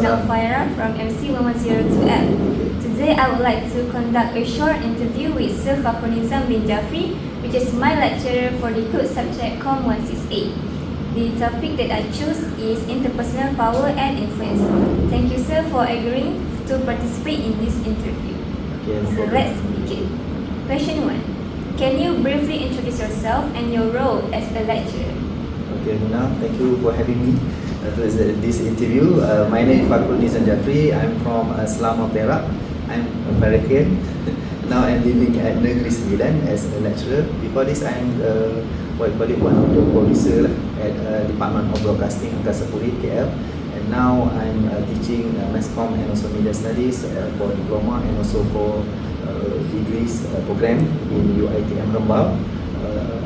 UFAIRAH from MC110-2F. Today I would like to conduct a short interview with Sir Fakhrunnizam bin Jafri, which is my lecturer for the code subject Com 168. The topic that I chose is interpersonal power and influence. Thank you, sir, for agreeing to participate in this interview. So let's begin. Question 1. Can you briefly introduce yourself and your role as a lecturer? Okay, Nuna, thank you for having me to this interview. My name is Fakhrunnizam Jafri. I'm from Selama, Perak. I'm a Parakian. Now I'm living at Negeri Sembilan as a lecturer. Before this, I'm one of the producer at Department of Broadcasting, Angkasa Puri, KL. And now I'm teaching Mass Comm and also Media Studies for diploma and also for degrees program in UiTM Rembau.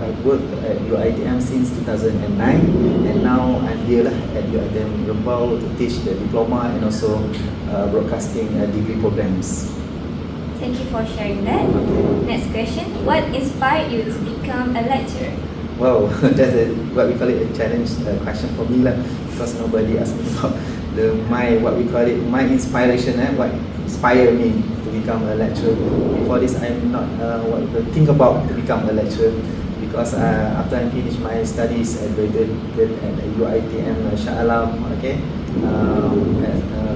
I've worked at UiTM since 2009, and now I'm here at UiTM Rembau to teach the diploma and also broadcasting degree programs. Thank you for sharing that. Next question. What inspired you to become a lecturer? Wow, that's what we call it a challenge question for me lah, because nobody asked me about my inspiration, what inspired me to become a lecturer. Before this, I'm not think about to become a lecturer, because after I finished my studies at UiTM Shah Alam,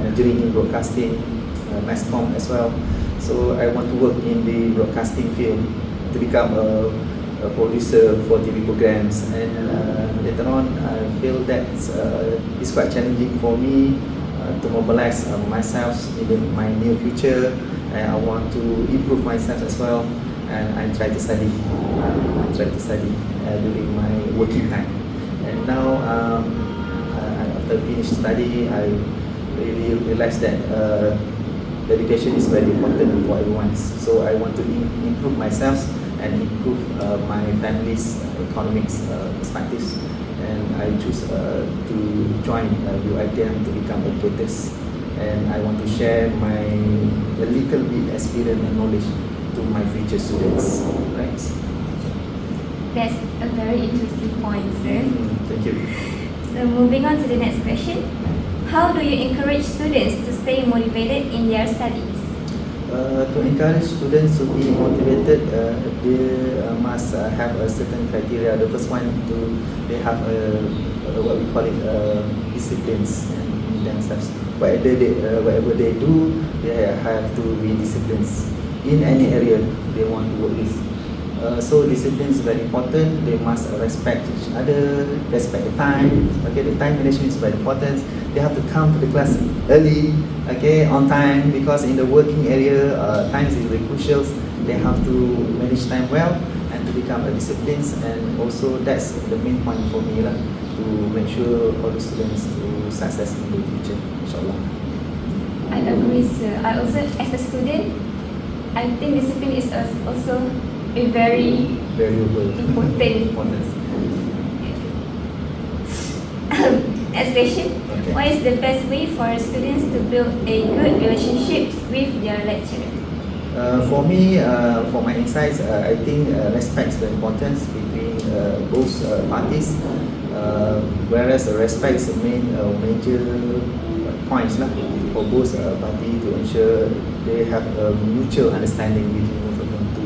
majoring in broadcasting, mass comm as well. So I want to work in the broadcasting field to become a producer for TV programs, and later on I feel that it's quite challenging for me to mobilize myself in my near future, and I want to improve myself as well, and I try to study during my working time. And now after finish study, I really realized that education is very important for everyone. So I want to improve myself and improve my family's economics perspectives, and I choose to join UiTM to become a tutor, and I want to share my a little bit experience and knowledge to my future students. Right? That's a very interesting point, sir. Thank you. So moving on to the next question. How do you encourage students to stay motivated in their studies? To encourage students to be motivated, they must have a certain criteria. The first one, they have what we call it disciplines in themselves. Whatever they do, they have to be disciplined in any area they want to work with. So discipline is very important. They must respect each other, respect the time. The time management is very important. They have to come to the class early, on time, because in the working area, time is very crucial. They have to manage time well and to become a discipline. And also that's the main point for me to make sure all the students to success in the future, inshallah. I agree, sir. I also, as a student, I think discipline is also a very important. Next question. Okay. What is the best way for students to build a good relationship with their lecturer? For me, for my insights, I think respect is the importance between both parties. Whereas respect is the major points for both parties to ensure they have a mutual understanding between both of them, to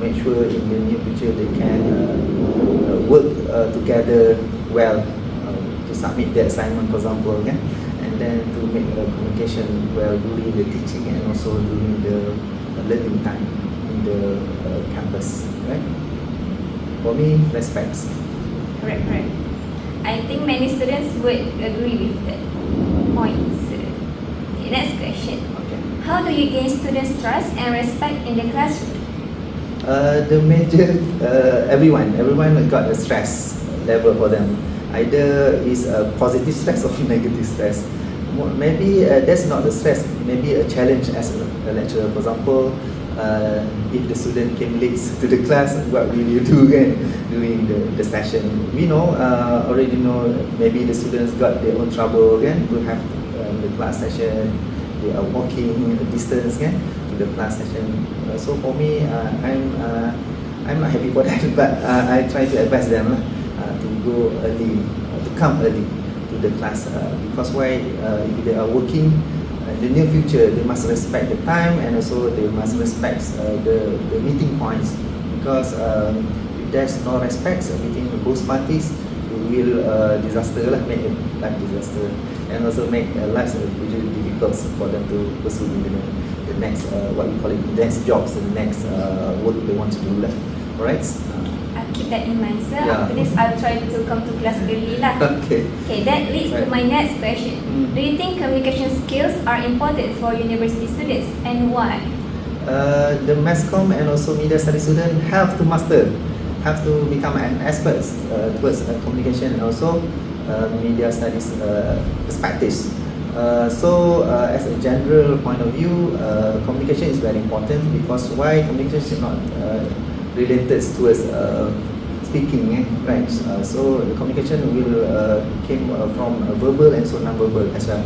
make sure in the near future they can work together well to submit the assignment, for example, and then to make communication well during the teaching and also during the learning time in the campus, right? For me, respect. Correct. I think many students would agree with that points. Next question. Okay. How do you gain students' trust and respect in the classroom? The major, everyone got a stress level for them. Either is a positive stress or negative stress. Maybe that's not the stress, maybe a challenge as a lecturer. For example, if the student came late to the class, what will you do during the session? We already know, maybe the students got their own trouble to have the class session. They are walking a distance to the class session. So for me, I'm not happy for that, but I try to advise them to go early, to come early to the class, because why, if they are working in the near future, they must respect the time, and also they must respect the meeting points, because if there's no respect between both parties, it will disaster lah, make a life disaster, and also make life really difficult for them to pursue the next what we call it, the next jobs, the next work they want to do lah. Alright. I'll keep that in mind, sir. Yeah. After this, I'll try to come to class early lah. Okay. Okay, that leads to Right. my next question. Mm. Do you think communication skills are important for university students, and why? The mass comm and also media studies student have to master, have to become an expert towards communication and also media studies perspectives. As a general point of view, communication is very important, because why communication is not related towards speaking, right? So the communication will came from verbal and so non-verbal as well,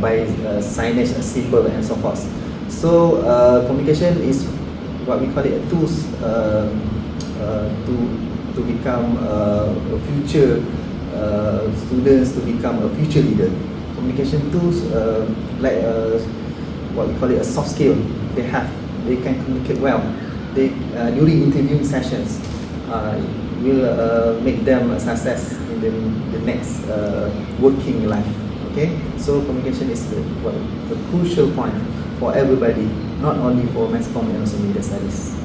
by signage, symbol and so forth. So communication is what we call it a tools to become a future students, to become a future leader. Communication tools like what we call it a soft skill. They can communicate well. They during interviewing sessions will make them a success in the next working life. Okay, so communication is the crucial point for everybody, not only for mass comm and also media studies,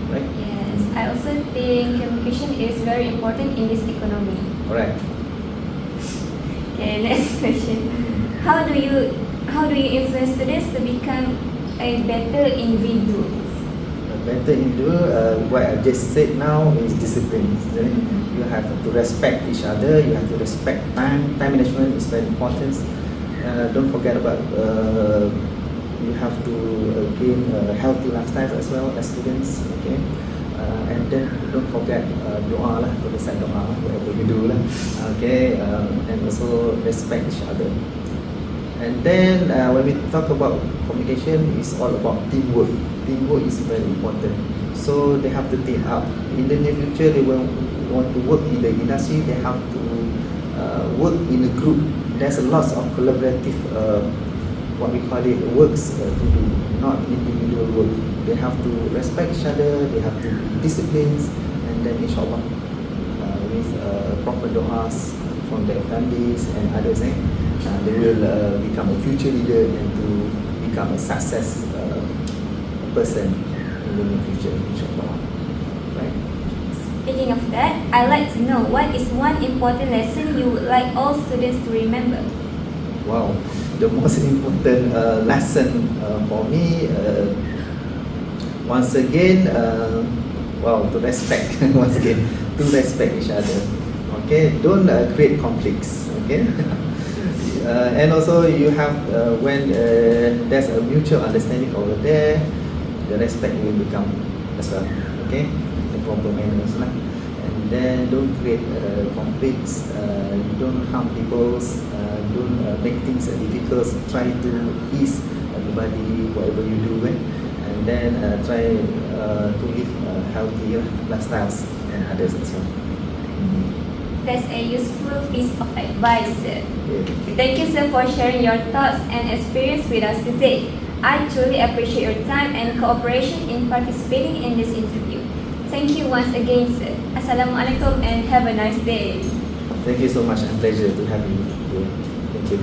right? Yes, I also think communication is very important in this economy. Alright. Okay, next question. How do you influence students to become a better individual? A better individual, what I just said now is discipline. You have to respect each other. You have to respect time. Time management is very important. Don't forget about you have to gain a healthy lifestyle as well as students. Okay, and then don't forget doa lah, to recite doa whatever you do lah. Okay, and also respect each other. And then when we talk about communication, it's all about teamwork. Teamwork is very important. So they have to team up. In the near future, they will want to work in the industry. They have to work in a group. There's a lot of collaborative, what we call it, works to do, not individual work. They have to respect each other. They have to be disciplined, and then inshallah, with proper du'as from their families and others, they will become a future leader and to become a success person in the near future, inshallah. Right? Speaking of that, I'd like to know what is one important lesson you would like all students to remember? Wow, the most important lesson for me, once again, to respect. Once again, to respect each other. Okay, don't create conflicts. Okay. And also you have when there's a mutual understanding over there, the respect will become as well. Okay, the proper manners lah. And then don't create conflicts. Don't harm people. Don't make things difficult. Try to ease everybody whatever you do, and then try to live healthy lifestyles and others as well. That's a useful piece of advice, sir. Yeah. Thank you, sir, for sharing your thoughts and experience with us today. I truly appreciate your time and cooperation in participating in this interview. Thank you once again, sir. Assalamualaikum and have a nice day. Thank you so much, and pleasure to have you here. Thank you.